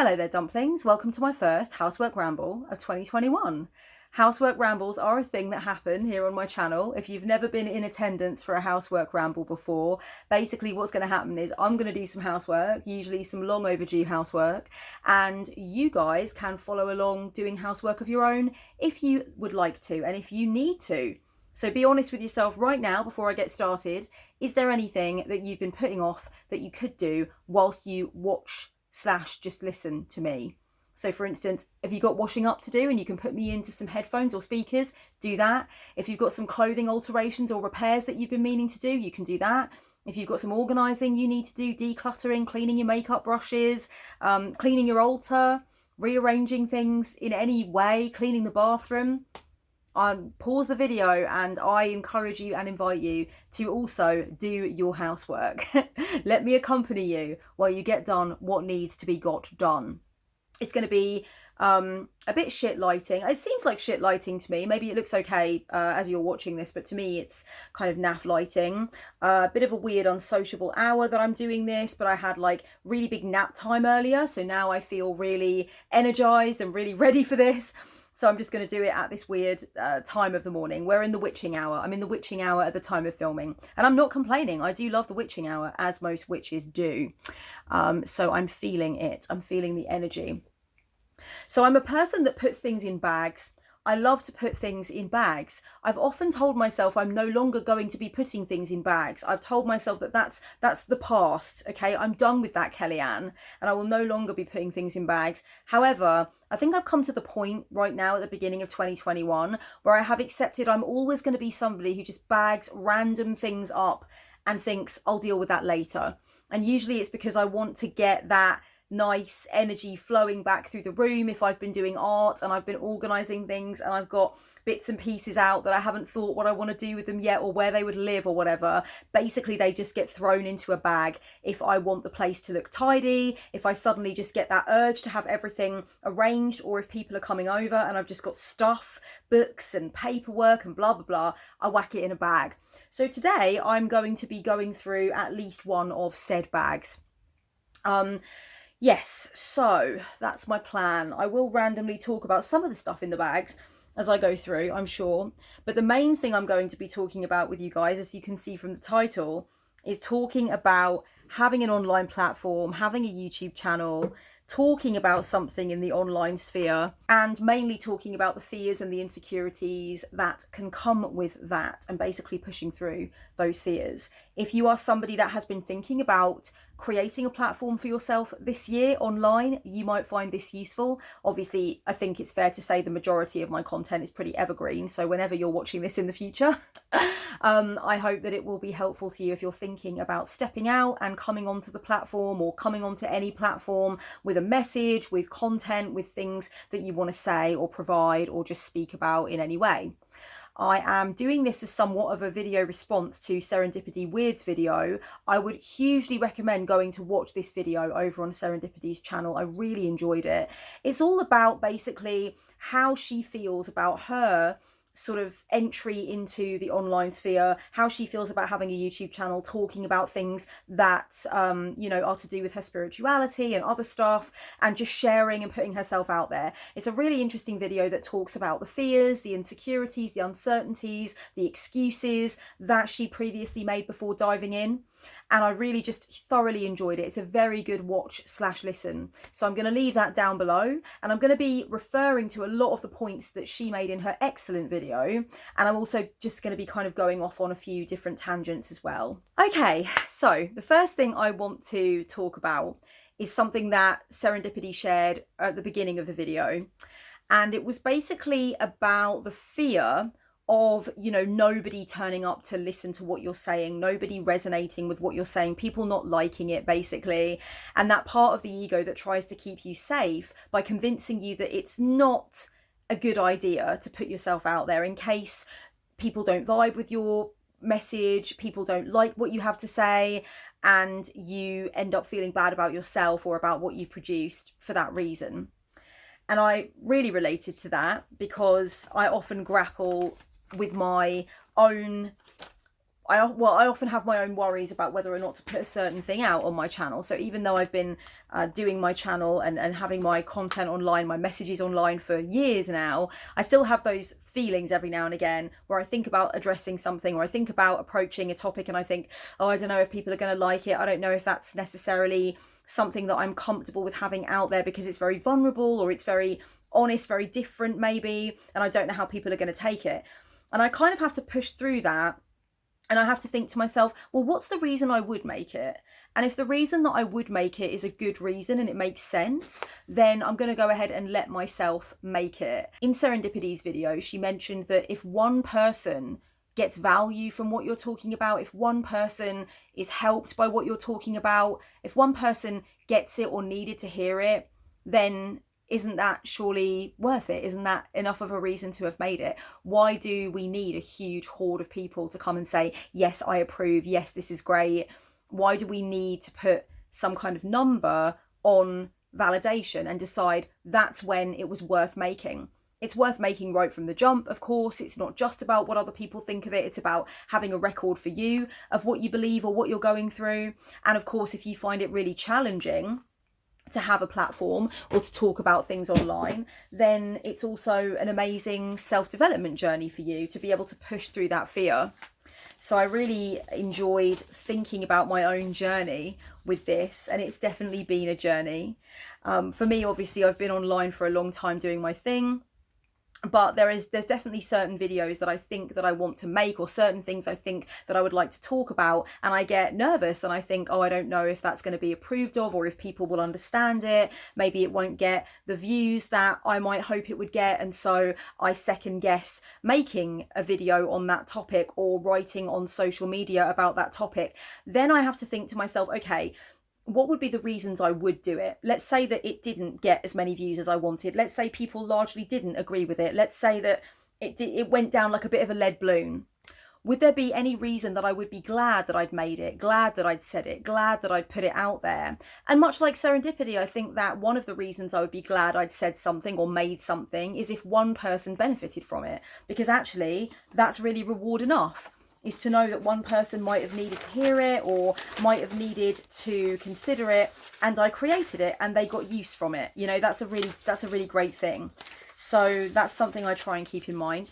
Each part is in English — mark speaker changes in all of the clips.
Speaker 1: Hello there, dumplings. Welcome to my first Housework Ramble of 2021. Housework Rambles are a thing that happen here on my channel. If you've never been in attendance for a Housework Ramble before, basically what's going to happen is I'm going to do some housework, usually some long overdue housework, and you guys can follow along doing housework of your own if you would like to and if you need to. So be honest with yourself right now before I get started. Is there anything that you've been putting off that you could do whilst you watch / just listen to me? So for instance, if you've got washing up to do and you can put me into some headphones or speakers, do that. If you've got some clothing alterations or repairs that you've been meaning to do, you can do that. If you've got some organising you need to do, decluttering, cleaning your makeup brushes, cleaning your altar, rearranging things in any way, cleaning the bathroom, pause the video and I encourage you and invite you to also do your housework. Let me accompany you while you get done what needs to be got done. It's going to be a bit shit lighting. It seems like shit lighting to me. Maybe it looks okay as you're watching this, but to me it's kind of naff lighting. A bit of a weird unsociable hour that I'm doing this, but I had like really big nap time earlier, so now I feel really energized and really ready for this. So I'm just going to do it at this weird time of the morning. We're in the witching hour. I'm in the witching hour at the time of filming. And I'm not complaining. I do love the witching hour, as most witches do. So I'm feeling it. I'm feeling the energy. So I'm a person that puts things in bags. I love to put things in bags. I've often told myself I'm no longer going to be putting things in bags. I've told myself that that's the past, okay? I'm done with that, Kellyanne, and I will no longer be putting things in bags. However, I think I've come to the point right now at the beginning of 2021 where I have accepted I'm always going to be somebody who just bags random things up and thinks I'll deal with that later. And usually it's because I want to get that nice energy flowing back through the room if I've been doing art and I've been organising things and I've got bits and pieces out that I haven't thought what I want to do with them yet or where they would live or whatever. Basically they just get thrown into a bag if I want the place to look tidy, if I suddenly just get that urge to have everything arranged, or if people are coming over and I've just got stuff, books and paperwork and blah blah blah, I whack it in a bag. So today I'm going to be going through at least one of said bags. Yes, so that's my plan. I will randomly talk about some of the stuff in the bags as I go through, I'm sure. But the main thing I'm going to be talking about with you guys, as you can see from the title, is talking about having an online platform, having a YouTube channel, talking about something in the online sphere, and mainly talking about the fears and the insecurities that can come with that, and basically pushing through those fears. If you are somebody that has been thinking about creating a platform for yourself this year online, you might find this useful. Obviously, I think it's fair to say the majority of my content is pretty evergreen, so whenever you're watching this in the future, I hope that it will be helpful to you if you're thinking about stepping out and coming onto the platform, or coming onto any platform with a message, with content, with things that you want to say or provide or just speak about in any way. I am doing this as somewhat of a video response to Serendipity Wyrd's video. I would hugely recommend going to watch this video over on Serendipity's channel. I really enjoyed it. It's all about basically how she feels about her sort of entry into the online sphere, how she feels about having a YouTube channel, talking about things that are to do with her spirituality and other stuff, and just sharing and putting herself out there. It's a really interesting video that talks about the fears, the insecurities, the uncertainties, the excuses that she previously made before diving in. And I really just thoroughly enjoyed it. It's a very good watch / listen. So I'm going to leave that down below, and I'm going to be referring to a lot of the points that she made in her excellent video. And I'm also just going to be kind of going off on a few different tangents as well. Okay, so the first thing I want to talk about is something that Serendipity shared at the beginning of the video. And it was basically about the fear of, nobody turning up to listen to what you're saying, nobody resonating with what you're saying, people not liking it, basically. And that part of the ego that tries to keep you safe by convincing you that it's not a good idea to put yourself out there in case people don't vibe with your message, people don't like what you have to say, and you end up feeling bad about yourself or about what you've produced for that reason. And I really related to that because I often grapple with my own I often have my own worries about whether or not to put a certain thing out on my channel. So even though I've been doing my channel and having my content online, my messages online for years now, I still have those feelings every now and again where I think about addressing something, or I think about approaching a topic and I think, oh, I don't know if people are going to like it. I don't know if that's necessarily something that I'm comfortable with having out there, because it's very vulnerable, or it's very honest, very different maybe, and I don't know how people are going to take it. And I kind of have to push through that. And I have to think to myself, well, what's the reason I would make it? And if the reason that I would make it is a good reason and it makes sense, then I'm going to go ahead and let myself make it. In Serendipity's video, she mentioned that if one person gets value from what you're talking about, if one person is helped by what you're talking about, if one person gets it or needed to hear it, then isn't that surely worth it? Isn't that enough of a reason to have made it? Why do we need a huge horde of people to come and say, yes, I approve, yes, this is great? Why do we need to put some kind of number on validation and decide that's when it was worth making? It's worth making right from the jump, of course. It's not just about what other people think of it. It's about having a record for you of what you believe or what you're going through. And of course, if you find it really challenging to have a platform or to talk about things online, then it's also an amazing self-development journey for you to be able to push through that fear. So I really enjoyed thinking about my own journey with this, and it's definitely been a journey. For me, obviously, I've been online for a long time doing my thing. But there's definitely certain videos that I think that I want to make, or certain things I think that I would like to talk about, and I get nervous and I think, oh, I don't know if that's going to be approved of, or if people will understand it. Maybe it won't get the views that I might hope it would get, and so I second guess making a video on that topic or writing on social media about that topic. Then I have to think to myself, okay, what would be the reasons I would do it? Let's say that it didn't get as many views as I wanted. Let's say people largely didn't agree with it. Let's say that it went down like a bit of a lead balloon. Would there be any reason that I would be glad that I'd made it, glad that I'd said it, glad that I'd put it out there? And much like Serendipity, I think that one of the reasons I would be glad I'd said something or made something is if one person benefited from it, because actually that's really reward enough. Is to know that one person might have needed to hear it or might have needed to consider it, and I created it and they got use from it. You know, that's a really great thing. So that's something I try and keep in mind.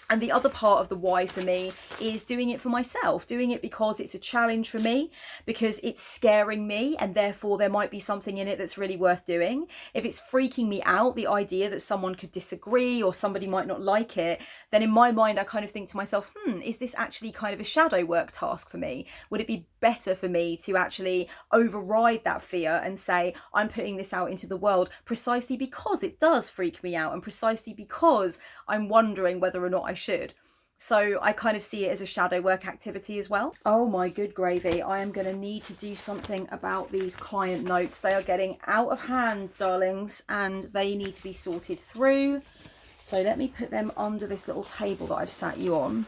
Speaker 1: And the other part of the why for me is doing it for myself, doing it because it's a challenge for me, because it's scaring me, and therefore there might be something in it that's really worth doing. If it's freaking me out, the idea that someone could disagree or somebody might not like it, then in my mind I kind of think to myself, is this actually kind of a shadow work task for me? Would it be better for me to actually override that fear and say, I'm putting this out into the world precisely because it does freak me out, and precisely because I'm wondering whether or not I should. So I kind of see it as a shadow work activity as well. Oh my good gravy, I am going to need to do something about these client notes. They are getting out of hand, darlings, and they need to be sorted through. So let me put them under this little table that I've sat you on,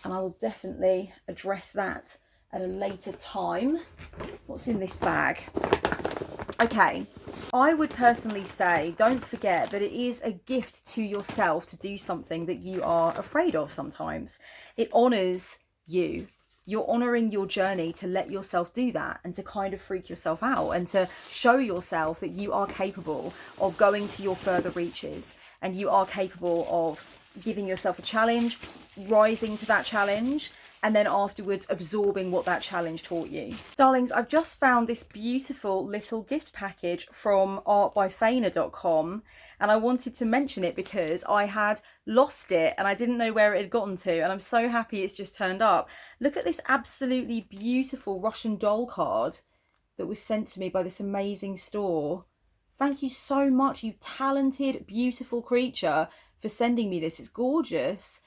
Speaker 1: and I will definitely address that at a later time. What's in this bag? Okay, I would personally say, don't forget that it is a gift to yourself to do something that you are afraid of sometimes. It honours you. You're honouring your journey to let yourself do that and to kind of freak yourself out and to show yourself that you are capable of going to your further reaches, and you are capable of giving yourself a challenge, rising to that challenge, and then afterwards absorbing what that challenge taught you. Darlings, I've just found this beautiful little gift package from artbyfaina.com, and I wanted to mention it because I had lost it and I didn't know where it had gotten to, and I'm so happy it's just turned up. Look at this absolutely beautiful Russian doll card that was sent to me by this amazing store. Thank you so much, you talented, beautiful creature, for sending me this. It's gorgeous.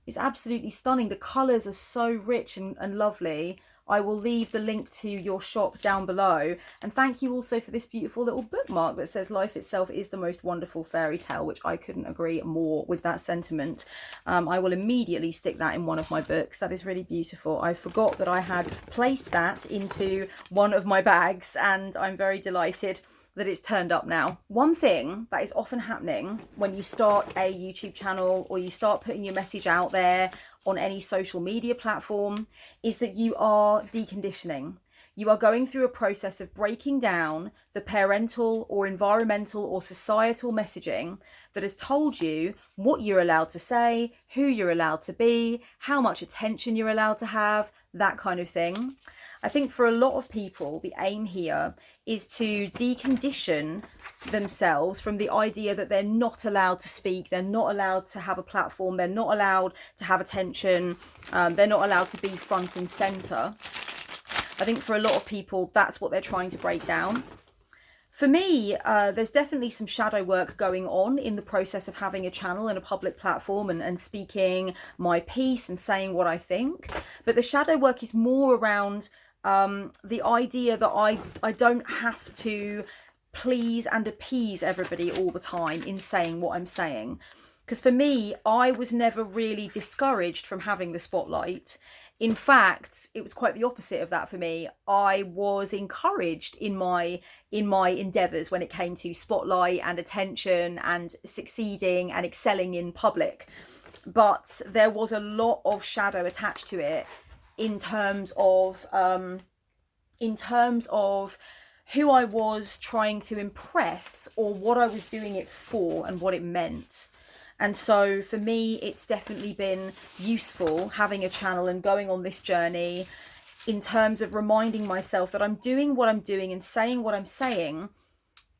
Speaker 1: It's absolutely stunning. The colours are so rich and lovely. I will leave the link to your shop down below. And thank you also for this beautiful little bookmark that says life itself is the most wonderful fairy tale, which I couldn't agree more with that sentiment. I will immediately stick that in one of my books. That is really beautiful. I forgot that I had placed that into one of my bags, and I'm very delighted that it's turned up now. One thing that is often happening when you start a YouTube channel or you start putting your message out there on any social media platform is that you are deconditioning. You are going through a process of breaking down the parental or environmental or societal messaging that has told you what you're allowed to say, who you're allowed to be, how much attention you're allowed to have, that kind of thing. I think for a lot of people, the aim here is to decondition themselves from the idea that they're not allowed to speak, they're not allowed to have a platform, they're not allowed to have attention, they're not allowed to be front and center. I think for a lot of people, that's what they're trying to break down. For me, there's definitely some shadow work going on in the process of having a channel and a public platform and speaking my piece and saying what I think. But the shadow work is more around the idea that I don't have to please and appease everybody all the time in saying what I'm saying. Because for me, I was never really discouraged from having the spotlight. In fact, it was quite the opposite of that for me. I was encouraged in my endeavours when it came to spotlight and attention and succeeding and excelling in public. But there was a lot of shadow attached to it in terms of who I was trying to impress or what I was doing it for and what it meant. And so for me, it's definitely been useful having a channel and going on this journey in terms of reminding myself that I'm doing what I'm doing and saying what I'm saying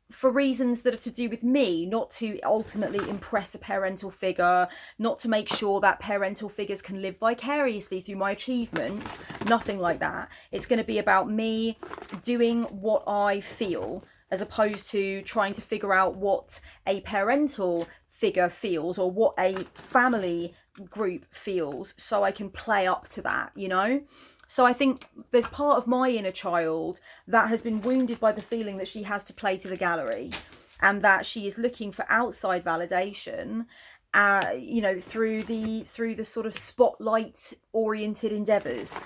Speaker 1: for reasons that are to do with me, not to ultimately impress a parental figure, not to make sure that parental figures can live vicariously through my achievements, nothing like that. It's going to be about me doing what I feel, as opposed to trying to figure out what a parental figure feels or what a family group feels so I can play up to that, you know? So I think there's part of my inner child that has been wounded by the feeling that she has to play to the gallery and that she is looking for outside validation, you know, through the sort of spotlight oriented endeavors.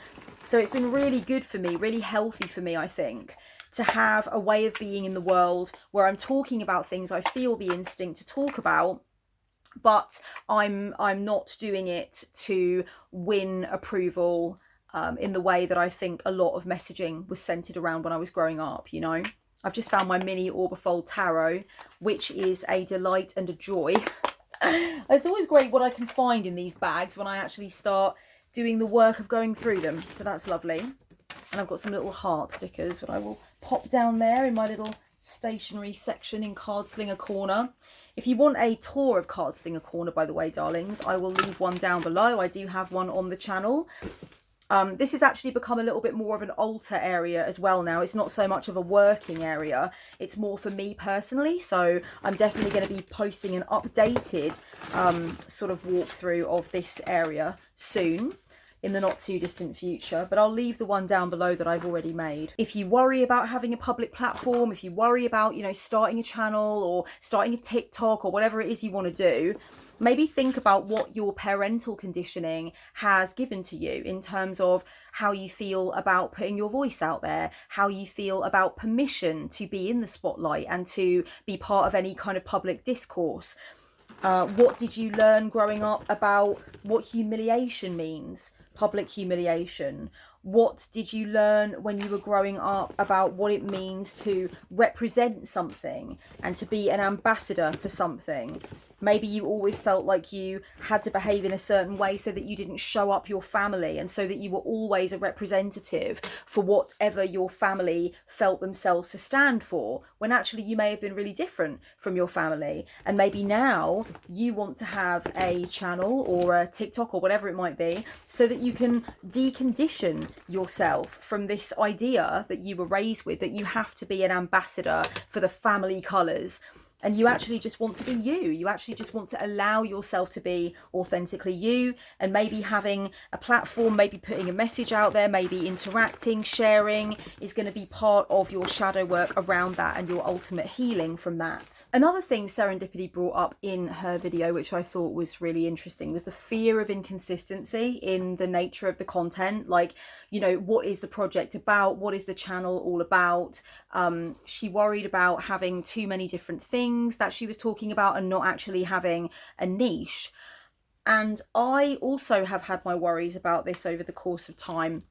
Speaker 1: So it's been really good for me, really healthy for me, I think, to have a way of being in the world where I'm talking about things I feel the instinct to talk about, but I'm not doing it to win approval in the way that I think a lot of messaging was centered around when I was growing up, you know. I've just found my mini Orbifold Tarot, which is a delight and a joy. It's always great what I can find in these bags when I actually start doing the work of going through them. So that's lovely. And I've got some little heart stickers that I will pop down there in my little stationery section in Cardslinger Corner. If you want a tour of Cardslinger Corner, by the way, darlings, I will leave one down below. I do have one on the channel. This has actually become a little bit more of an altar area as well now. It's not so much of a working area. It's more for me personally. So I'm definitely going to be posting an updated sort of walkthrough of this area soon, in the not too distant future, but I'll leave the one down below that I've already made. If you worry about having a public platform, if you worry about, you know, starting a channel or starting a TikTok or whatever it is you want to do, maybe think about what your parental conditioning has given to you in terms of how you feel about putting your voice out there, how you feel about permission to be in the spotlight and to be part of any kind of public discourse. What did you learn growing up about what humiliation means? Public humiliation. What did you learn when you were growing up about what it means to represent something and to be an ambassador for something? Maybe you always felt like you had to behave in a certain way so that you didn't show up your family and so that you were always a representative for whatever your family felt themselves to stand for, when actually you may have been really different from your family. And maybe now you want to have a channel or a TikTok or whatever it might be so that you can decondition yourself from this idea that you were raised with, that you have to be an ambassador for the family colours. And you actually just want to be you. You actually just want to allow yourself to be authentically you, and maybe having a platform, maybe putting a message out there, maybe interacting, sharing is going to be part of your shadow work around that and your ultimate healing from that. Another thing Serendipity brought up in her video, which I thought was really interesting, was the fear of inconsistency in the nature of the content. Like, you know, what is the project about? What is the channel all about? She worried about having too many different things that she was talking about and not actually having a niche. And I also have had my worries about this over the course of time.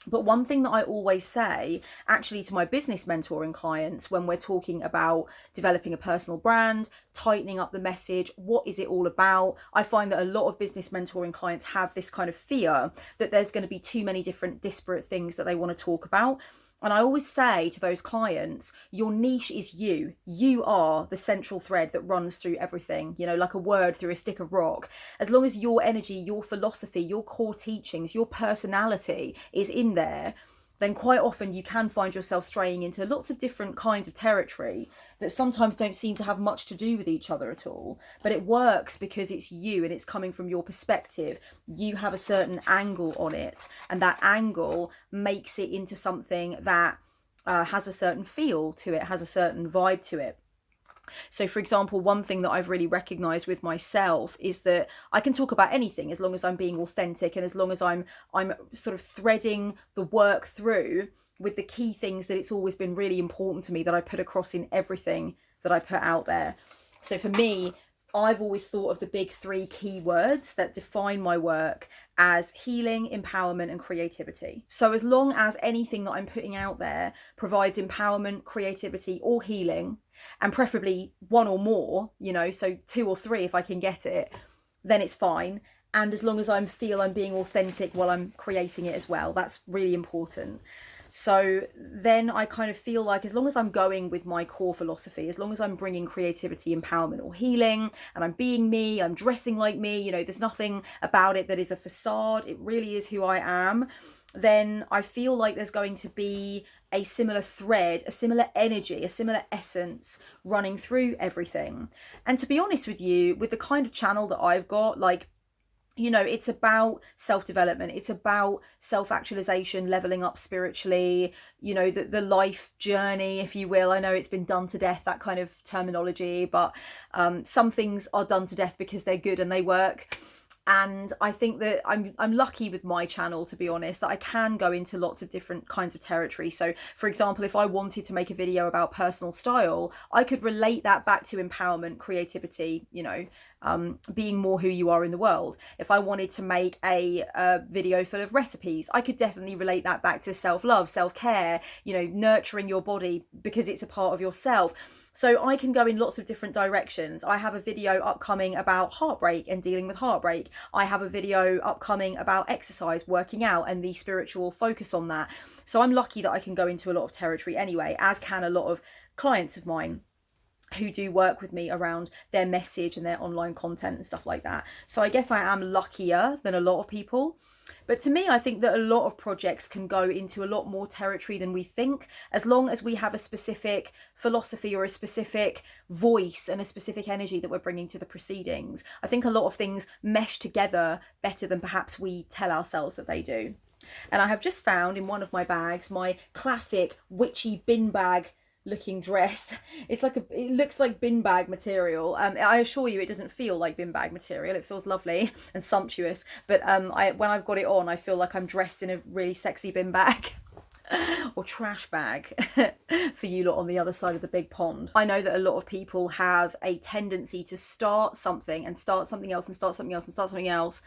Speaker 1: But one thing that I always say, actually, to my business mentoring clients when we're talking about developing a personal brand, tightening up the message, what is it all about? I find that a lot of business mentoring clients have this kind of fear that there's going to be too many different disparate things that they want to talk about. And I always say to those clients, your niche is you. You are the central thread that runs through everything, you know, like a word through a stick of rock. As long as your energy, your philosophy, your core teachings, your personality is in there, then quite often you can find yourself straying into lots of different kinds of territory that sometimes don't seem to have much to do with each other at all. But it works because it's you and it's coming from your perspective. You have a certain angle on it, and that angle makes it into something that has a certain feel to it, has a certain vibe to it. So, for example, one thing that I've really recognized with myself is that I can talk about anything as long as I'm being authentic and as long as I'm sort of threading the work through with the key things that it's always been really important to me that I put across in everything that I put out there. So for me, I've always thought of the big 3 key words that define my work as healing, empowerment, and creativity. So as long as anything that I'm putting out there provides empowerment, creativity, or healing, and preferably one or more, you know, so 2 or 3 if I can get it, then it's fine. And as long as I feel I'm being authentic while I'm creating it as well, that's really important. So then I kind of feel like as long as I'm going with my core philosophy, as long as I'm bringing creativity, empowerment, or healing, and I'm being me, I'm dressing like me, you know, there's nothing about it that is a facade, it really is who I am, then I feel like there's going to be a similar thread, a similar energy, a similar essence running through everything. And to be honest with you, with the kind of channel that I've got, like, you know, it's about self-development, it's about self-actualization, leveling up spiritually, you know, the life journey, if you will. I know it's been done to death, that kind of terminology, but some things are done to death because they're good and they work. And I think that I'm lucky with my channel, to be honest, that I can go into lots of different kinds of territory. So, for example, if I wanted to make a video about personal style, I could relate that back to empowerment, creativity, you know, being more who you are in the world. If I wanted to make a video full of recipes, I could definitely relate that back to self-love, self-care, you know, nurturing your body because it's a part of yourself. So I can go in lots of different directions. I have a video upcoming about heartbreak and dealing with heartbreak. I have a video upcoming about exercise, working out, and the spiritual focus on that. So I'm lucky that I can go into a lot of territory anyway, as can a lot of clients of mine who do work with me around their message and their online content and stuff like that. So I guess I am luckier than a lot of people. But to me, I think that a lot of projects can go into a lot more territory than we think, as long as we have a specific philosophy or a specific voice and a specific energy that we're bringing to the proceedings. I think a lot of things mesh together better than perhaps we tell ourselves that they do. And I have just found in one of my bags my classic witchy bin bag looking dress. It looks like bin bag material. I assure you it doesn't feel like bin bag material. It feels lovely and sumptuous, but when I've got it on, I feel like I'm dressed in a really sexy bin bag or trash bag for you lot on the other side of the big pond. I know that a lot of people have a tendency to start something and start something else and start something else and start something else,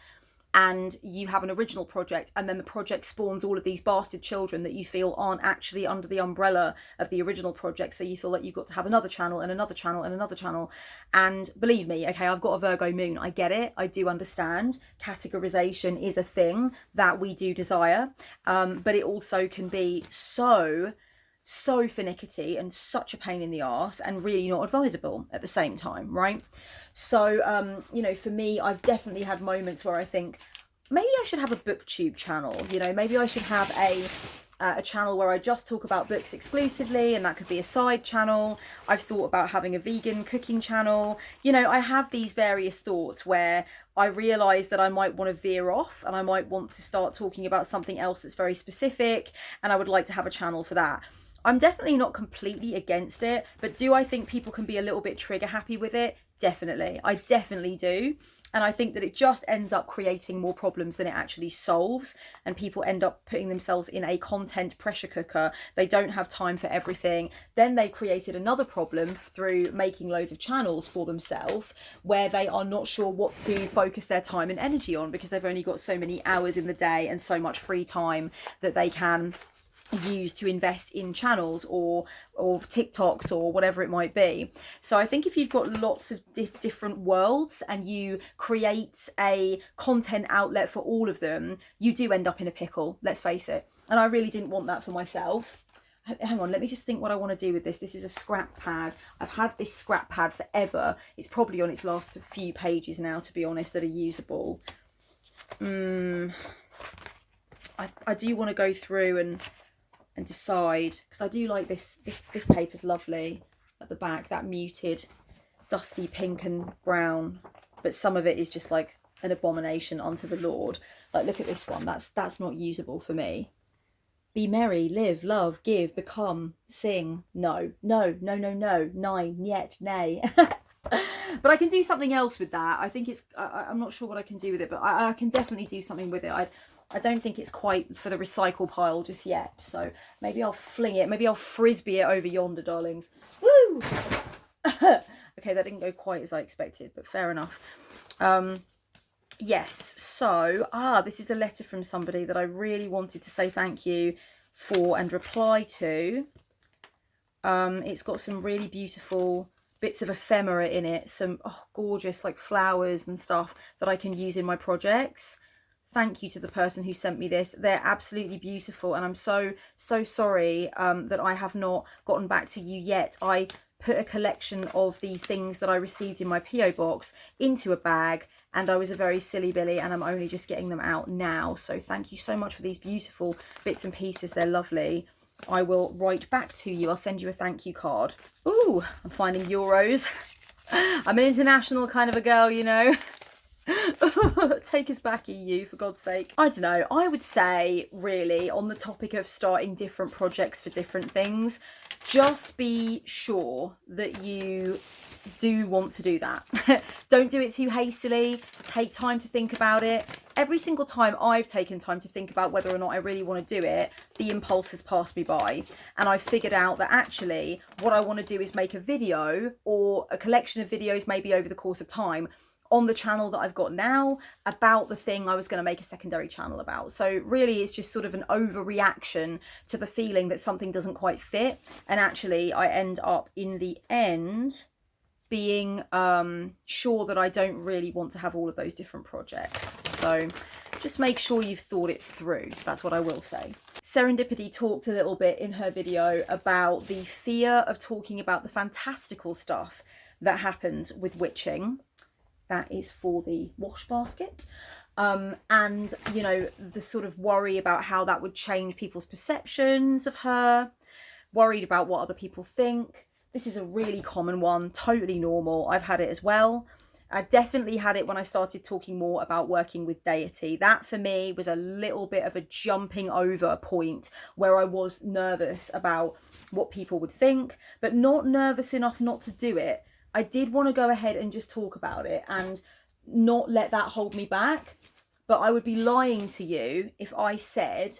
Speaker 1: and you have an original project, and then the project spawns all of these bastard children that you feel aren't actually under the umbrella of the original project, so you feel like you've got to have another channel and another channel and another channel. And believe me, okay, I've got a Virgo moon, I get it, I do understand categorization is a thing that we do desire, but it also can be so finicky and such a pain in the arse and really not advisable at the same time, right? So, you know, for me, I've definitely had moments where I think maybe I should have a booktube channel, you know, maybe I should have a channel where I just talk about books exclusively, and that could be a side channel. I've thought about having a vegan cooking channel. You know, I have these various thoughts where I realise that I might want to veer off and I might want to start talking about something else that's very specific, and I would like to have a channel for that. I'm definitely not completely against it, but do I think people can be a little bit trigger happy with it? Definitely. I definitely do. And I think that it just ends up creating more problems than it actually solves. And people end up putting themselves in a content pressure cooker. They don't have time for everything. Then they've created another problem through making loads of channels for themselves where they are not sure what to focus their time and energy on, because they've only got so many hours in the day and so much free time that they can use to invest in channels or TikToks or whatever it might be. So I think if you've got lots of different worlds and you create a content outlet for all of them, you do end up in a pickle, let's face it. And I really didn't want that for myself. Hang on, let me just think what I want to do with this. This is a scrap pad. I've had this scrap pad forever. It's probably on its last few pages now, to be honest, that are usable. I do want to go through and decide, because I do like this paper's lovely at the back, that muted dusty pink and brown, but some of it is just like an abomination unto the Lord. Like, look at this one, that's not usable for me. Be merry, live, love, give, become, sing. No, nine, yet, nay. But I can do something else with that. I think it's, I'm not sure what I can do with it, but I can definitely do something with it. I don't think it's quite for the recycle pile just yet. So maybe I'll fling it. Maybe I'll frisbee it over yonder, darlings. Woo! Okay, that didn't go quite as I expected, but fair enough. Yes, so, this is a letter from somebody that I really wanted to say thank you for and reply to. It's got some really beautiful bits of ephemera in it. Some gorgeous like flowers and stuff that I can use in my projects. Thank you to the person who sent me this. They're absolutely beautiful, and I'm so sorry that I have not gotten back to you yet. I put a collection of the things that I received in my PO box into a bag, and I was a very silly Billy, and I'm only just getting them out now. So thank you so much for these beautiful bits and pieces. They're lovely. I will write back to you. I'll send you a thank you card. Ooh, I'm finding euros. I'm an international kind of a girl, you know. Take us back, EU, for God's sake. I don't know. I would say, really, on the topic of starting different projects for different things, just be sure that you do want to do that. Don't do it too hastily. Take time to think about it. Every single time I've taken time to think about whether or not I really want to do it, the impulse has passed me by. And I've figured out that actually what I want to do is make a video or a collection of videos, maybe over the course of time, on the channel that I've got now about the thing I was going to make a secondary channel about. So really it's just sort of an overreaction to the feeling that something doesn't quite fit. And actually I end up in the end being sure that I don't really want to have all of those different projects. So just make sure you've thought it through. That's what I will say. Serendipity talked a little bit in her video about the fear of talking about the fantastical stuff that happens with witching. That is for the wash basket. And, you know, the sort of worry about how that would change people's perceptions of her, worried about what other people think. This is a really common one, totally normal. I've had it as well. I definitely had it when I started talking more about working with deity. That for me was a little bit of a jumping over point where I was nervous about what people would think, but not nervous enough not to do it. I did want to go ahead and just talk about it and not let that hold me back. But I would be lying to you if I said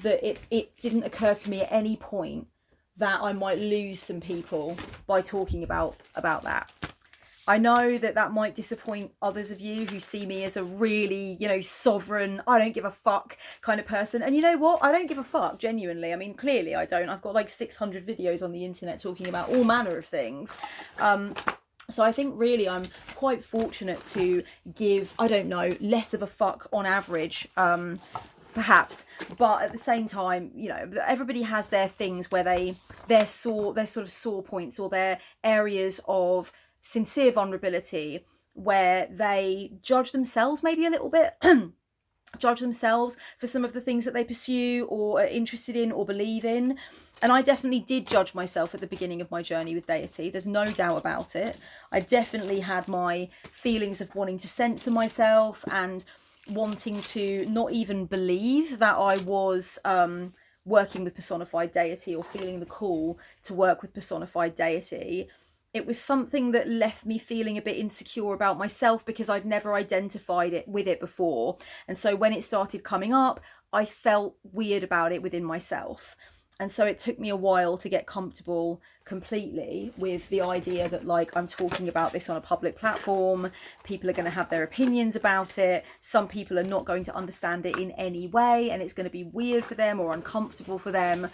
Speaker 1: that it didn't occur to me at any point that I might lose some people by talking about that. I know that that might disappoint others of you who see me as a really, you know, sovereign, I don't give a fuck kind of person. And you know what? I don't give a fuck, genuinely. I mean, clearly I don't. I've got like 600 videos on the internet talking about all manner of things. So I think really I'm quite fortunate to give, I don't know, less of a fuck on average, perhaps. But at the same time, you know, everybody has their things where their sort of sore points or their areas of sincere vulnerability where they judge themselves maybe a little bit, judge themselves for some of the things that they pursue or are interested in or believe in. And I definitely did judge myself at the beginning of my journey with deity. There's no doubt about it. I definitely had my feelings of wanting to censor myself and wanting to not even believe that I was working with personified deity or feeling the call to work with personified deity. it was something that left me feeling a bit insecure about myself because I'd never identified it with it before. And so when it started coming up, I felt weird about it within myself. And so it took me a while to get comfortable completely with the idea that, like, I'm talking about this on a public platform. People are going to have their opinions about it. Some people are not going to understand it in any way, and it's going to be weird for them or uncomfortable for them.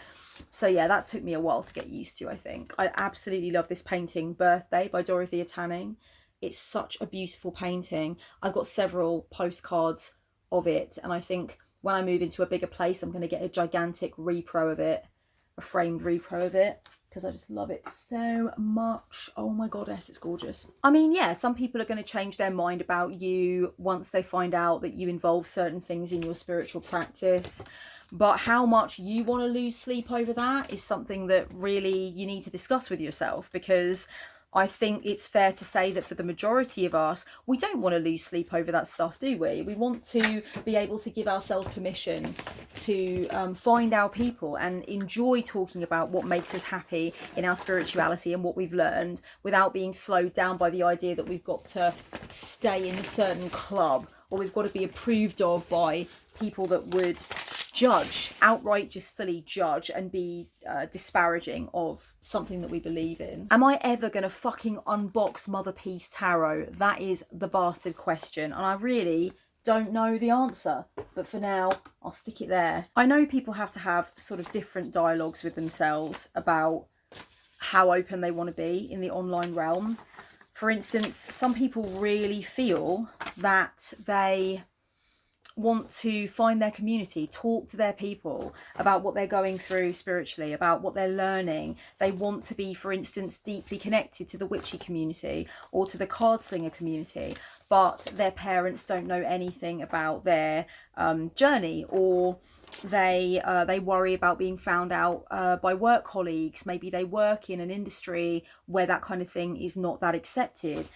Speaker 1: So yeah, that took me a while to get used to, I think. I absolutely love this painting, Birthday by Dorothea Tanning. It's such a beautiful painting. I've got several postcards of it, and I think when I move into a bigger place, I'm going to get a gigantic repro of it, a framed repro of it, because I just love it so much. Oh my goddess, it's gorgeous. I mean, yeah, some people are going to change their mind about you once they find out that you involve certain things in your spiritual practice. But how much you want to lose sleep over that is something that really you need to discuss with yourself, because I think it's fair to say that for the majority of us, we don't want to lose sleep over that stuff, do we? We want to be able to give ourselves permission to find our people and enjoy talking about what makes us happy in our spirituality and what we've learned, without being slowed down by the idea that we've got to stay in a certain club, or we've got to be approved of by people that would judge, outright just fully judge and be disparaging of something that we believe in. Am I ever going to fucking unbox Mother Peace Tarot? That is the bastard question, and I really don't know the answer, but for now I'll stick it there. I know people have to have sort of different dialogues with themselves about how open they want to be in the online realm. For instance, some people really feel that they want to find their community, talk to their people about what they're going through spiritually, about what they're learning. They want to be, for instance, deeply connected to the witchy community or to the Cardslinger community, but their parents don't know anything about their journey, or they worry about being found out by work colleagues. Maybe they work in an industry where that kind of thing is not that accepted.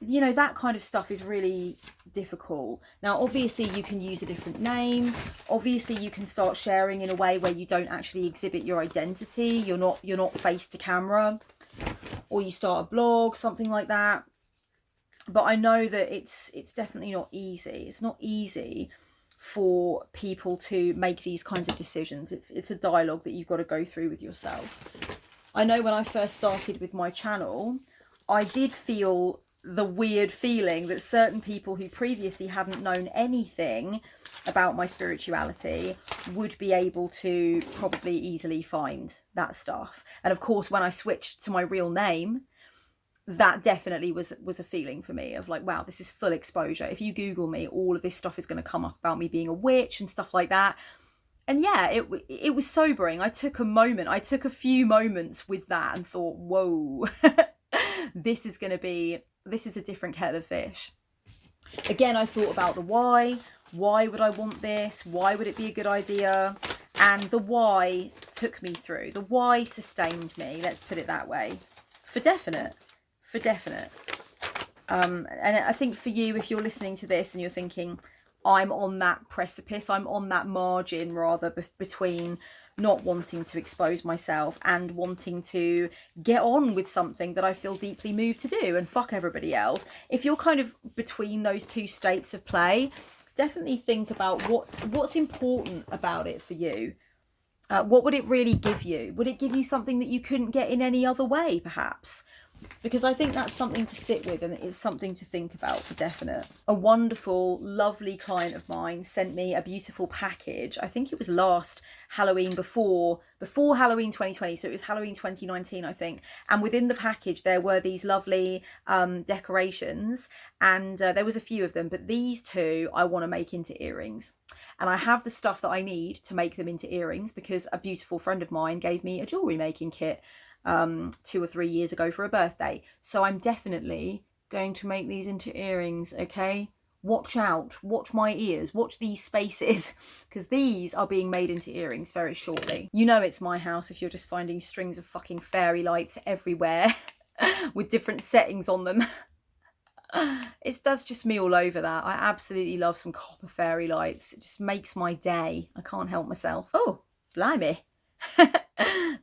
Speaker 1: You know, that kind of stuff is really difficult. Now, obviously, you can use a different name. Obviously, you can start sharing in a way where you don't actually exhibit your identity. You're not face to camera, or you start a blog, something like that. But I know that it's definitely not easy. It's not easy for people to make these kinds of decisions. It's a dialogue that you've got to go through with yourself. I know when I first started with my channel, I did feel the weird feeling that certain people who previously hadn't known anything about my spirituality would be able to probably easily find that stuff. And of course, when I switched to my real name, that definitely was a feeling for me of like, wow, this is full exposure. If you Google me, all of this stuff is going to come up about me being a witch and stuff like that. And yeah, it was sobering. I took a few moments with that and thought, whoa, this is a different kettle of fish. Again, I thought about the why. Why would I want this? Why would it be a good idea? And the why took me through. The why sustained me, let's put it that way. For definite. And I think for you, if you're listening to this and you're thinking, I'm on that precipice, I'm on that margin rather between not wanting to expose myself and wanting to get on with something that I feel deeply moved to do and fuck everybody else. If you're kind of between those two states of play, definitely think about what's important about it for you. What would it really give you? Would it give you something that you couldn't get in any other way, perhaps? Because I think that's something to sit with, and it's something to think about for definite. A wonderful, lovely client of mine sent me a beautiful package. I think it was last Halloween, before Halloween 2020, so it was Halloween 2019, I think. And within the package, there were these lovely decorations, and there was a few of them, but these two I want to make into earrings. And I have the stuff that I need to make them into earrings because a beautiful friend of mine gave me a jewellery making kit 2 or 3 years ago for a birthday. So I'm definitely going to make these into earrings, okay? Watch out, watch my ears, watch these spaces, because these are being made into earrings very shortly. You know it's my house if you're just finding strings of fucking fairy lights everywhere with different settings on them. That's just me all over that. I absolutely love some copper fairy lights. It just makes my day. I can't help myself. Oh, blimey.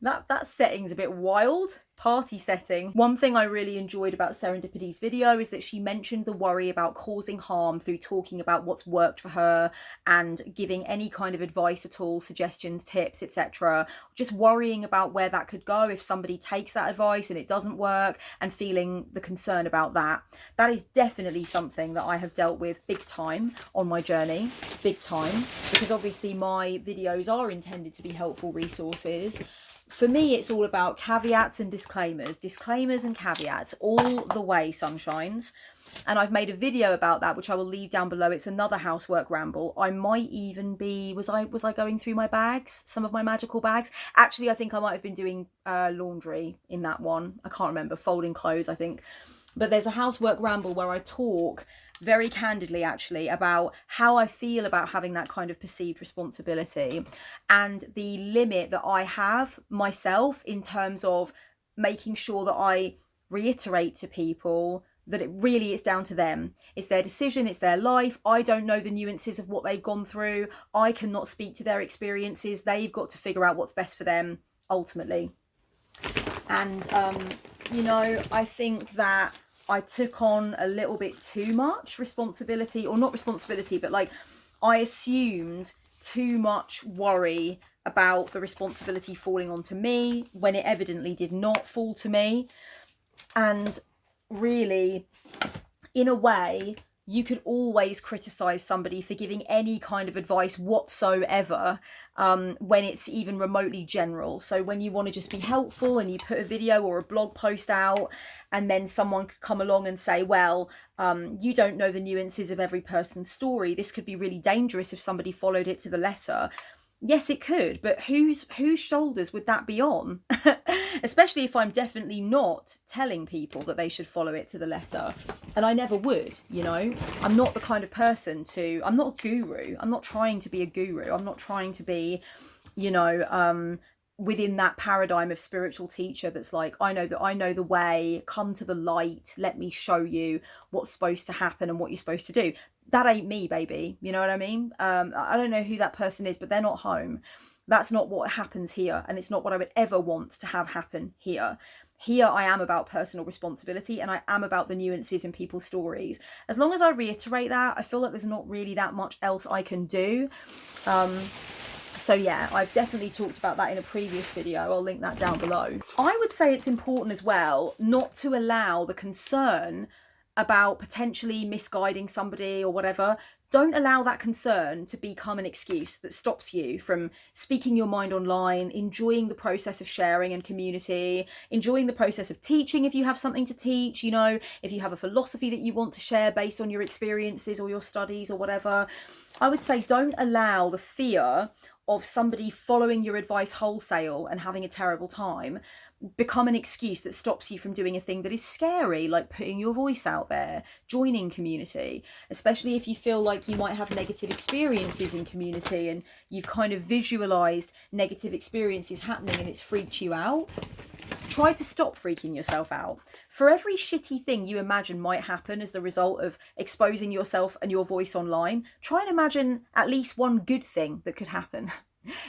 Speaker 1: That setting's a bit wild. party setting. One thing I really enjoyed about Serendipity's video is that she mentioned the worry about causing harm through talking about what's worked for her and giving any kind of advice at all, suggestions, tips, etc. Just worrying about where that could go if somebody takes that advice and it doesn't work, and feeling the concern about that. That is definitely something that I have dealt with big time on my journey, big time, because obviously my videos are intended to be helpful resources. For me, it's all about caveats and disclaimers and caveats all the way, sunshines. And I've made a video about that, which I will leave down below. It's another housework ramble. I might even be, was I going through my bags, some of my magical bags? Actually, I think I might have been doing laundry in that one. I can't remember, folding clothes, I think. But there's a housework ramble where I talk very candidly, actually, about how I feel about having that kind of perceived responsibility and the limit that I have myself in terms of making sure that I reiterate to people that it really is down to them. It's their decision, it's their life. I don't know the nuances of what they've gone through. I cannot speak to their experiences. They've got to figure out what's best for them, ultimately. And, you know, I think that I took on a little bit too much responsibility, or not responsibility, but like I assumed too much worry about the responsibility falling onto me when it evidently did not fall to me. And really, in a way, you could always criticize somebody for giving any kind of advice whatsoever when it's even remotely general. So when you want to just be helpful and you put a video or a blog post out, and then someone could come along and say, well, you don't know the nuances of every person's story. This could be really dangerous if somebody followed it to the letter. Yes, it could, but whose shoulders would that be on? Especially if I'm definitely not telling people that they should follow it to the letter. And I never would, you know. I'm not the kind of person to, I'm not a guru. I'm not trying to be a guru. I'm not trying to be, you know, within that paradigm of spiritual teacher that's like, I know the way, come to the light, let me show you what's supposed to happen and what you're supposed to do. That ain't me, baby. You know what I mean? I don't know who that person is, but they're not home. That's not what happens here. And it's not what I would ever want to have happen here. Here I am about personal responsibility, and I am about the nuances in people's stories. As long as I reiterate that, I feel like there's not really that much else I can do. So yeah, I've definitely talked about that in a previous video. I'll link that down below. I would say it's important as well not to allow the concern about potentially misguiding somebody or whatever. Don't allow that concern to become an excuse that stops you from speaking your mind online, enjoying the process of sharing and community, enjoying the process of teaching if you have something to teach, you know, if you have a philosophy that you want to share based on your experiences or your studies or whatever. I would say don't allow the fear of somebody following your advice wholesale and having a terrible time become an excuse that stops you from doing a thing that is scary, like putting your voice out there, joining community, especially if you feel like you might have negative experiences in community and you've kind of visualized negative experiences happening and it's freaked you out. Try to stop freaking yourself out. For every shitty thing you imagine might happen as the result of exposing yourself and your voice online, try and imagine at least one good thing that could happen.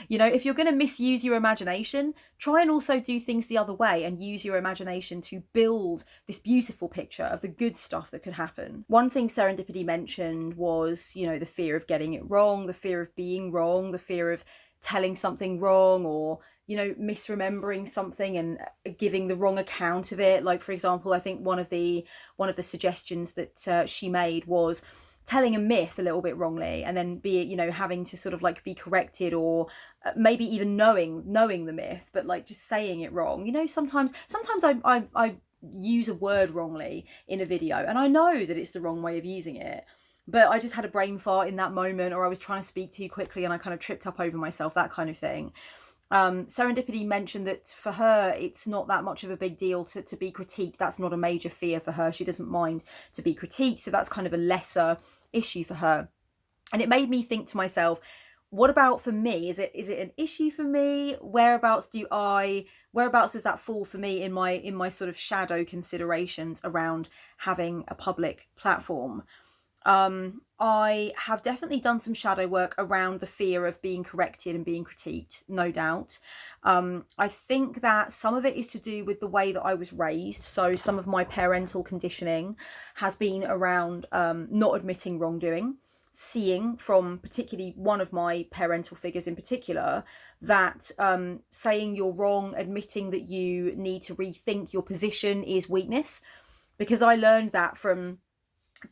Speaker 1: You know, if you're going to misuse your imagination, try and also do things the other way and use your imagination to build this beautiful picture of the good stuff that could happen. One thing Serendipity mentioned was, you know, the fear of getting it wrong, the fear of being wrong, the fear of telling something wrong, or, you know, misremembering something and giving the wrong account of it. Like, for example, I think one of the suggestions that she made was telling a myth a little bit wrongly and then having to sort of like be corrected, or maybe even knowing the myth, but like just saying it wrong. You know, sometimes I use a word wrongly in a video and I know that it's the wrong way of using it, but I just had a brain fart in that moment, or I was trying to speak too quickly and I kind of tripped up over myself, that kind of thing. Serendipity mentioned that for her, it's not that much of a big deal to be critiqued. That's not a major fear for her. She doesn't mind to be critiqued. So that's kind of a lesser issue for her. And it made me think to myself, what about for me? Is it an issue for me? Whereabouts does that fall for me in my sort of shadow considerations around having a public platform? I have definitely done some shadow work around the fear of being corrected and being critiqued, no doubt. I think that some of it is to do with the way that I was raised. So some of my parental conditioning has been around not admitting wrongdoing, seeing from particularly one of my parental figures in particular that saying you're wrong, admitting that you need to rethink your position is weakness. Because I learned that from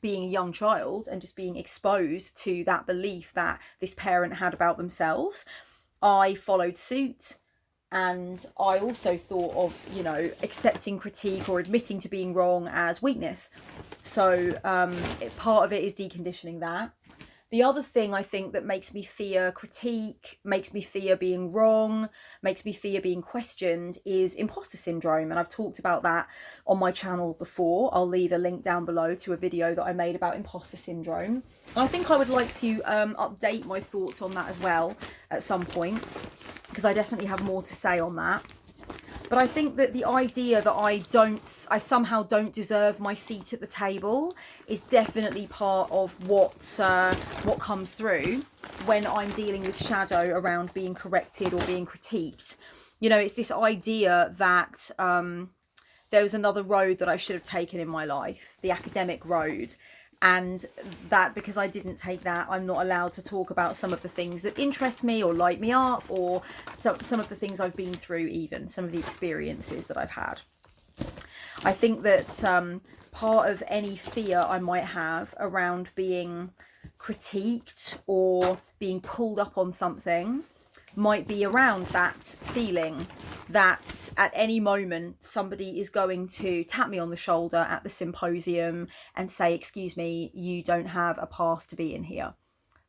Speaker 1: being a young child and just being exposed to that belief that this parent had about themselves, I followed suit. And I also thought of, you know, accepting critique or admitting to being wrong as weakness. So part of it is deconditioning that. The other thing I think that makes me fear critique, makes me fear being wrong, makes me fear being questioned is imposter syndrome. And I've talked about that on my channel before. I'll leave a link down below to a video that I made about imposter syndrome. I think I would like to update my thoughts on that as well at some point, because I definitely have more to say on that. But I think that the idea that I somehow don't deserve my seat at the table is definitely part of what comes through when I'm dealing with shadow around being corrected or being critiqued. You know, it's this idea that there was another road that I should have taken in my life, the academic road. And that because I didn't take that, I'm not allowed to talk about some of the things that interest me or light me up, or some of the things I've been through, even some of the experiences that I've had. I think that part of any fear I might have around being critiqued or being pulled up on something might be around that feeling that at any moment somebody is going to tap me on the shoulder at the symposium and say, excuse me, you don't have a pass to be in here,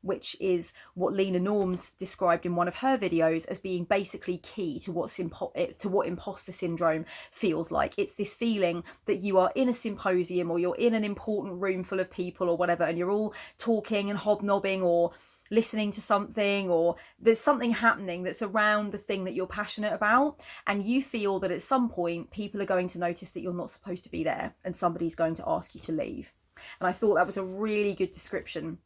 Speaker 1: which is what Lena Norms described in one of her videos as being basically key to what imposter syndrome feels like. It's this feeling that you are in a symposium or you're in an important room full of people or whatever, and you're all talking and hobnobbing or listening to something, or there's something happening that's around the thing that you're passionate about, and you feel that at some point people are going to notice that you're not supposed to be there and somebody's going to ask you to leave. And I thought that was a really good description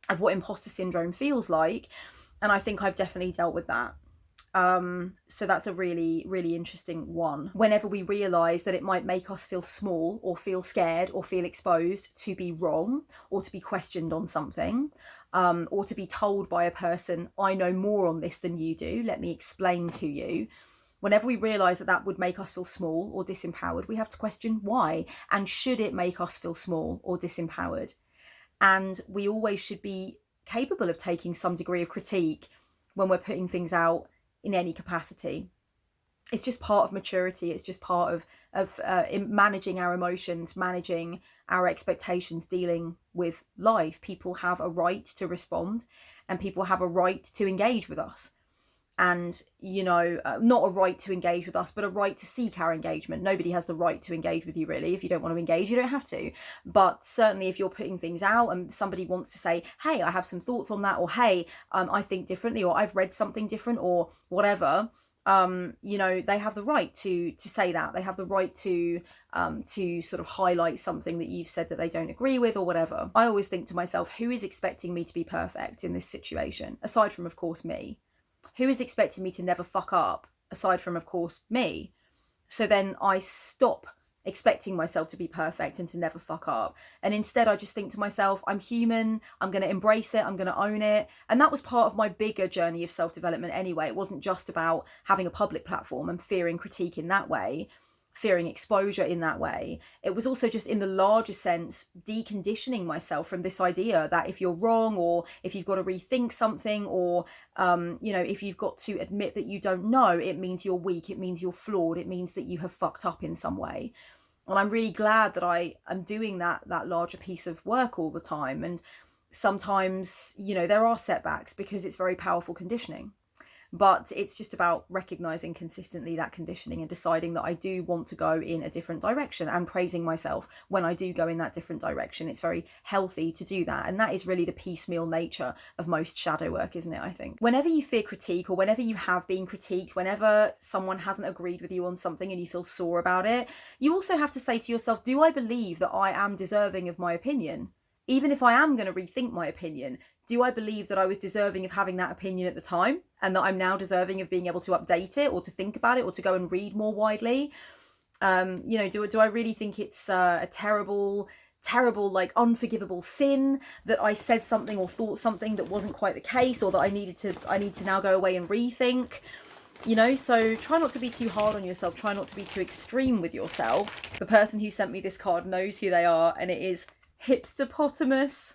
Speaker 1: of what imposter syndrome feels like, and I think I've definitely dealt with that. So that's a really, really interesting one. Whenever we realise that it might make us feel small or feel scared or feel exposed to be wrong or to be questioned on something, or to be told by a person, I know more on this than you do, let me explain to you. Whenever we realise that that would make us feel small or disempowered, we have to question why, and should it make us feel small or disempowered? And we always should be capable of taking some degree of critique when we're putting things out in any capacity. It's just part of maturity. It's just part of managing our emotions, managing our expectations, dealing with life. People have a right to respond, and people have a right to engage with us. And, you know, not a right to engage with us, but a right to seek our engagement. Nobody has the right to engage with you, really. If you don't want to engage, you don't have to. But certainly if you're putting things out and somebody wants to say, hey, I have some thoughts on that, or hey, I think differently, or I've read something different, or whatever, you know, they have the right to say that. They have the right to sort of highlight something that you've said that they don't agree with or whatever. I always think to myself, who is expecting me to be perfect in this situation? Aside from, of course, me. Who is expecting me to never fuck up, aside from, of course, me? So then I stop expecting myself to be perfect and to never fuck up. And instead I just think to myself, I'm human, I'm going to embrace it, I'm going to own it. And that was part of my bigger journey of self-development anyway. It wasn't just about having a public platform and fearing critique in that way, fearing exposure in that way. It was also just in the larger sense, deconditioning myself from this idea that if you're wrong, or if you've got to rethink something, or, you know, if you've got to admit that you don't know, it means you're weak, it means you're flawed, it means that you have fucked up in some way. And I'm really glad that I am doing that larger piece of work all the time. And sometimes, you know, there are setbacks because it's very powerful conditioning. But it's just about recognizing consistently that conditioning and deciding that I do want to go in a different direction, and praising myself when I do go in that different direction. It's very healthy to do that. And that is really the piecemeal nature of most shadow work, isn't it, I think? Whenever you fear critique, or whenever you have been critiqued, whenever someone hasn't agreed with you on something and you feel sore about it, you also have to say to yourself, do I believe that I am deserving of my opinion? even if I am going to rethink my opinion, do I believe that I was deserving of having that opinion at the time and that I'm now deserving of being able to update it or to think about it or to go and read more widely? You know, do I really think it's a terrible, like unforgivable sin that I said something or thought something that wasn't quite the case, or that I need to now go away and rethink? You know, so try not to be too hard on yourself. Try not to be too extreme with yourself. The person who sent me this card knows who they are, and it is Hipsterpotamus.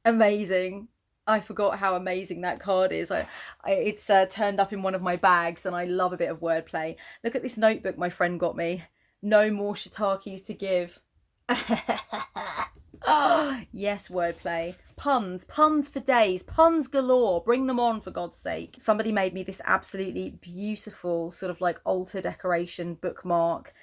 Speaker 1: Amazing. I forgot how amazing that card is. It's turned up in one of my bags, and I love a bit of wordplay. Look at this notebook my friend got me. No more shiitakes to give. Oh, yes, wordplay. Puns for days. Puns galore. Bring them on, for God's sake. Somebody made me this absolutely beautiful sort of like altar decoration bookmark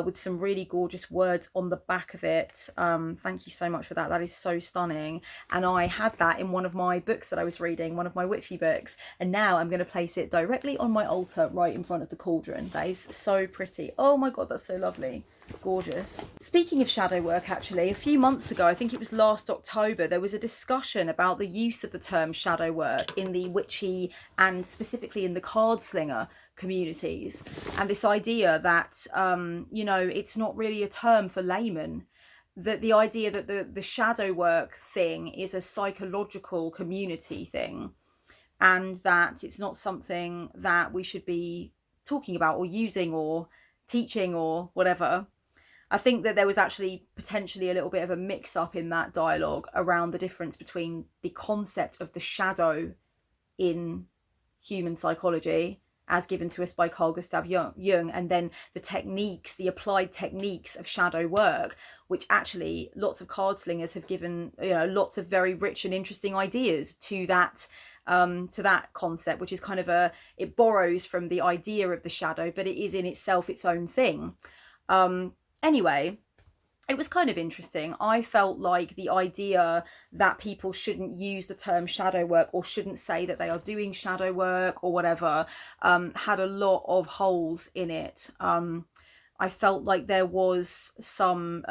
Speaker 1: with some really gorgeous words on the back of it. Thank you so much for that. That is so stunning. And I had that in one of my books that I was reading, one of my witchy books. And now I'm going to place it directly on my altar right in front of the cauldron. That is so pretty. Oh my God, that's so lovely. Gorgeous. Speaking of shadow work, actually, a few months ago, I think it was last October, there was a discussion about the use of the term shadow work in the witchy and specifically in the cardslinger communities, and this idea that you know, it's not really a term for laymen, that the idea that the shadow work thing is a psychological community thing, and that it's not something that we should be talking about or using or teaching or whatever. I think that there was actually potentially a little bit of a mix-up in that dialogue around the difference between the concept of the shadow in human psychology as given to us by Carl Gustav Jung, and then the techniques, the applied techniques of shadow work, which actually lots of card slingers have given, you know, lots of very rich and interesting ideas to that concept, which is kind of it borrows from the idea of the shadow, but it is in itself its own thing. Anyway, it was kind of interesting. I felt like the idea that people shouldn't use the term shadow work or shouldn't say that they are doing shadow work or whatever had a lot of holes in it. I felt like there was some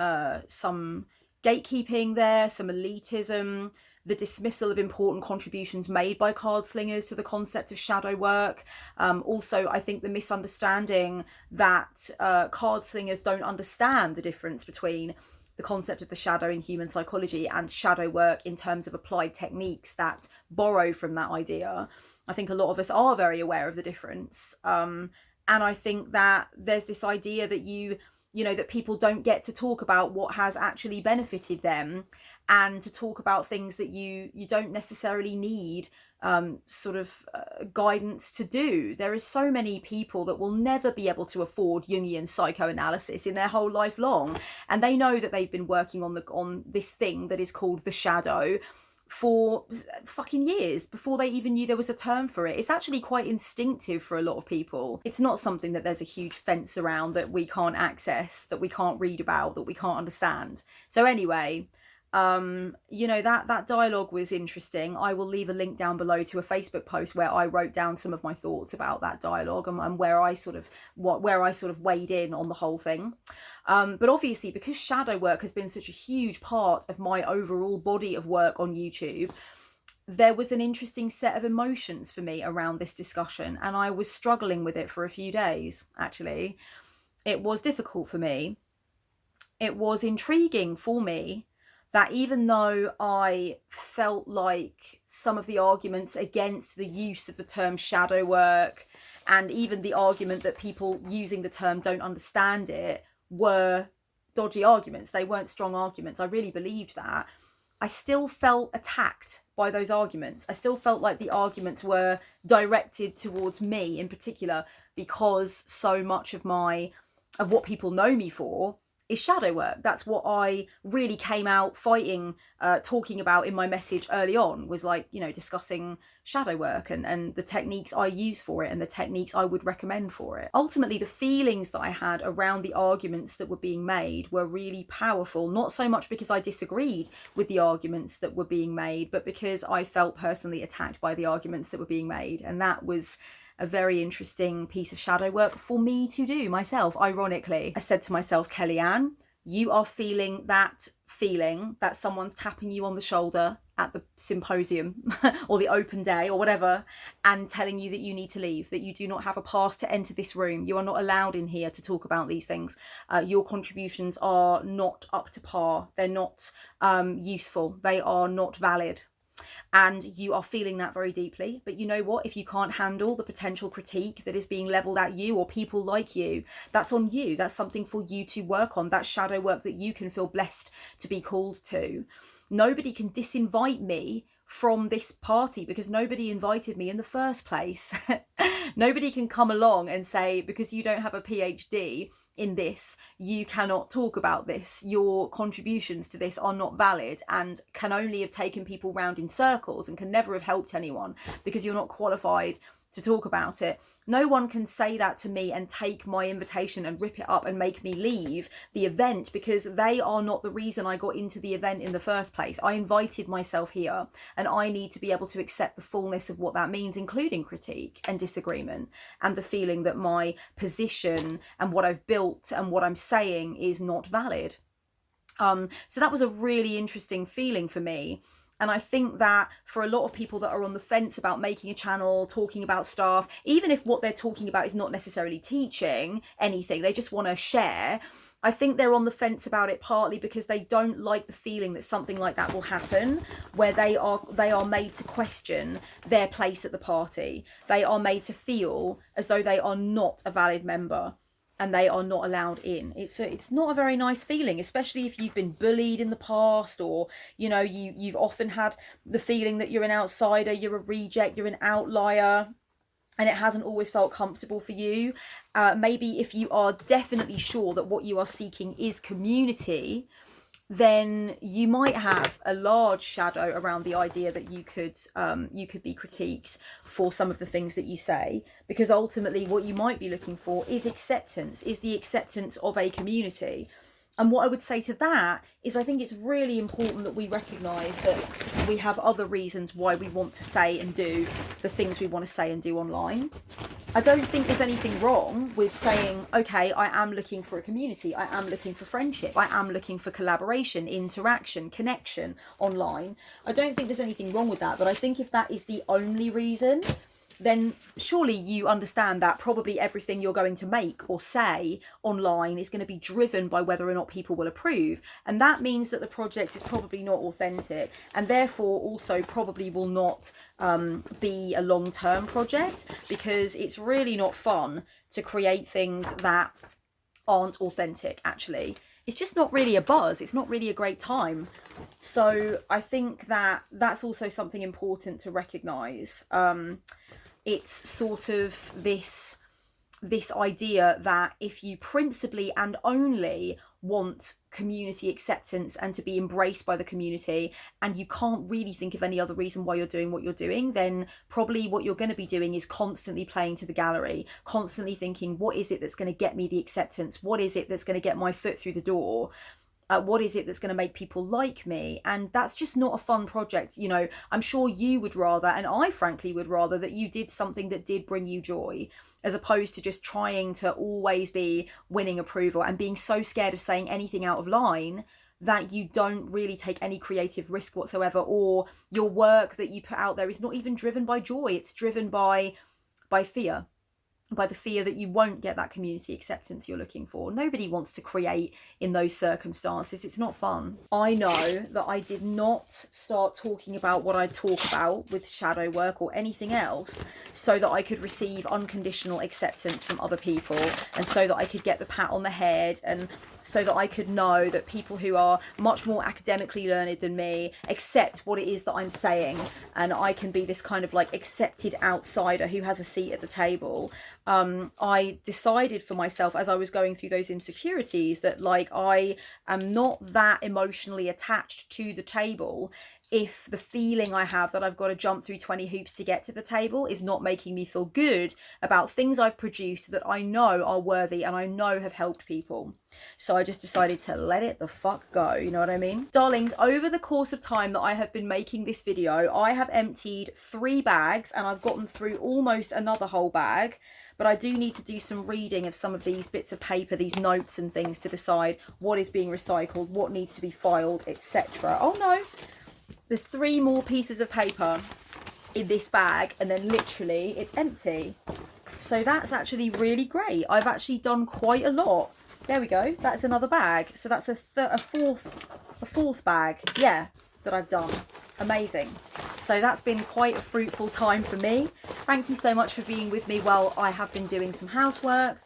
Speaker 1: gatekeeping there, some elitism, the dismissal of important contributions made by card slingers to the concept of shadow work. Also, I think the misunderstanding that card slingers don't understand the difference between the concept of the shadow in human psychology and shadow work in terms of applied techniques that borrow from that idea. I think a lot of us are very aware of the difference. And I think that there's this idea that you know, that people don't get to talk about what has actually benefited them, and to talk about things that you don't necessarily need guidance to do. There is so many people that will never be able to afford Jungian psychoanalysis in their whole life long, and they know that they've been working on this thing that is called the shadow for fucking years before they even knew there was a term for it. It's actually quite instinctive for a lot of people. It's not something that there's a huge fence around, that we can't access, that we can't read about, that we can't understand. So anyway, you know, that dialogue was interesting. I will leave a link down below to a Facebook post where I wrote down some of my thoughts about that dialogue and where I sort of weighed in on the whole thing. But obviously, because shadow work has been such a huge part of my overall body of work on YouTube, there was an interesting set of emotions for me around this discussion, and I was struggling with it for a few days, actually. It was difficult for me. It was intriguing for me that even though I felt like some of the arguments against the use of the term shadow work, and even the argument that people using the term don't understand it, were dodgy arguments, they weren't strong arguments, I really believed that, I still felt attacked by those arguments. I still felt like the arguments were directed towards me in particular, because so much of what people know me for is shadow work. That's what I really came out fighting, talking about in my message early on, was like, you know, discussing shadow work and the techniques I use for it and the techniques I would recommend for it. Ultimately, the feelings that I had around the arguments that were being made were really powerful, not so much because I disagreed with the arguments that were being made, but because I felt personally attacked by the arguments that were being made. And that was a very interesting piece of shadow work for me to do myself. Ironically, I said to myself, Kellyanne, You are feeling that feeling that someone's tapping you on the shoulder at the symposium or the open day or whatever, and telling you that you need to leave, that you do not have a pass to enter this room. You are not allowed in here to talk about these things. Your contributions are not up to par. They're not useful. They are not valid. And you are feeling that very deeply. But you know what? If you can't handle the potential critique that is being leveled at you or people like you, that's on you. That's something for you to work on. That's shadow work that you can feel blessed to be called to. Nobody can disinvite me from this party because nobody invited me in the first place. Nobody can come along and say, because you don't have a PhD in this, you cannot talk about this. Your contributions to this are not valid and can only have taken people round in circles and can never have helped anyone because you're not qualified to talk about it. No one can say that to me and take my invitation and rip it up and make me leave the event, because they are not the reason I got into the event in the first place. I invited myself here, and I need to be able to accept the fullness of what that means, including critique and disagreement and the feeling that my position and what I've built and what I'm saying is not valid. So that was a really interesting feeling for me. And I think that for a lot of people that are on the fence about making a channel, talking about stuff, even if what they're talking about is not necessarily teaching anything, they just want to share, I think they're on the fence about it partly because they don't like the feeling that something like that will happen, where they are made to question their place at the party. They are made to feel as though they are not a valid member and they are not allowed in. It's not a very nice feeling, especially if you've been bullied in the past, or you've often had the feeling that you're an outsider, you're a reject, you're an outlier, and it hasn't always felt comfortable for you. Maybe if you are definitely sure that what you are seeking is community, then you might have a large shadow around the idea that you could be critiqued for some of the things that you say, because ultimately what you might be looking for is acceptance, is the acceptance of a community. And what I would say to that is I think it's really important that we recognise that we have other reasons why we want to say and do the things we want to say and do online. I don't think there's anything wrong with saying, okay, I am looking for a community, I am looking for friendship, I am looking for collaboration, interaction, connection online. I don't think there's anything wrong with that, but I think if that is the only reason, then surely you understand that probably everything you're going to make or say online is going to be driven by whether or not people will approve. And that means that the project is probably not authentic, and therefore also probably will not be a long-term project, because it's really not fun to create things that aren't authentic. Actually, it's just not really a buzz. It's not really a great time. So I think that that's also something important to recognize. It's sort of this idea that if you principally and only want community acceptance and to be embraced by the community, and you can't really think of any other reason why you're doing what you're doing, then probably what you're going to be doing is constantly playing to the gallery, constantly thinking, what is it that's going to get me the acceptance? What is it that's going to get my foot through the door? What is it that's going to make people like me? And that's just not a fun project. You know, I'm sure you would rather, and I frankly would rather, that you did something that did bring you joy, as opposed to just trying to always be winning approval and being so scared of saying anything out of line that you don't really take any creative risk whatsoever, or your work that you put out there is not even driven by joy. It's driven by fear. By the fear that you won't get that community acceptance you're looking for. Nobody wants to create in those circumstances. It's not fun. I know that I did not start talking about what I talk about with shadow work or anything else so that I could receive unconditional acceptance from other people, and so that I could get the pat on the head, and so that I could know that people who are much more academically learned than me accept what it is that I'm saying, and I can be this kind of like accepted outsider who has a seat at the table. I decided for myself as I was going through those insecurities that, like, I am not that emotionally attached to the table if the feeling I have that I've got to jump through 20 hoops to get to the table is not making me feel good about things I've produced that I know are worthy and I know have helped people. So I just decided to let it the fuck go, you know what I mean? Darlings, over the course of time that I have been making this video, I have emptied 3 bags and I've gotten through almost another whole bag. But I do need to do some reading of some of these bits of paper, these notes and things, to decide what is being recycled, what needs to be filed, etc. Oh no, there's 3 more pieces of paper in this bag and then literally it's empty. So that's actually really great. I've actually done quite a lot. There we go, that's another bag. So that's a fourth bag, yeah, that I've done. Amazing. So that's been quite a fruitful time for me. Thank you so much for being with me while I have been doing some housework,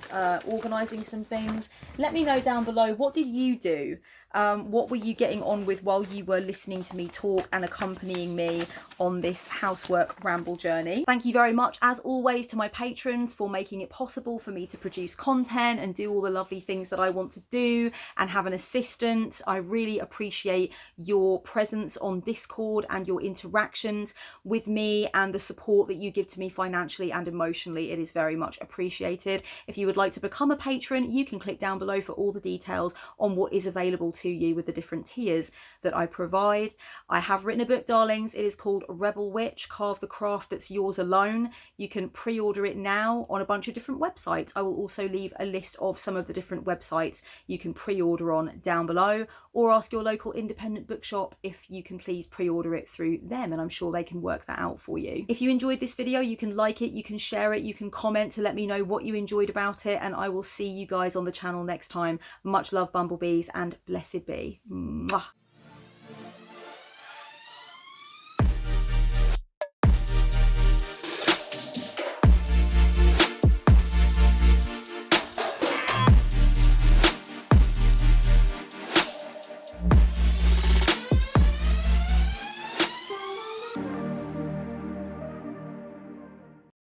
Speaker 1: organising some things. Let me know down below, what did you do? What were you getting on with while you were listening to me talk and accompanying me on this housework ramble journey? Thank you very much, as always, to my patrons for making it possible for me to produce content and do all the lovely things that I want to do and have an assistant. I really appreciate your presence on Discord and your interactions with me and the support that you give to me financially and emotionally. It is very much appreciated. If you would like to become a patron, you can click down below for all the details on what is available to you with the different tiers that I provide. I have written a book, darlings. It is called Rebel Witch, Carve the Craft That's Yours Alone. You can pre-order it now on a bunch of different websites. I will also leave a list of some of the different websites you can pre-order on down below, or ask your local independent bookshop if you can please pre-order it through them, and I'm sure they can work that out for you. If you enjoyed this video, you can like it, you can share it, you can comment to let me know what you enjoyed about it, and I will see you guys on the channel next time. Much love, bumblebees, and blessed be. Mwah.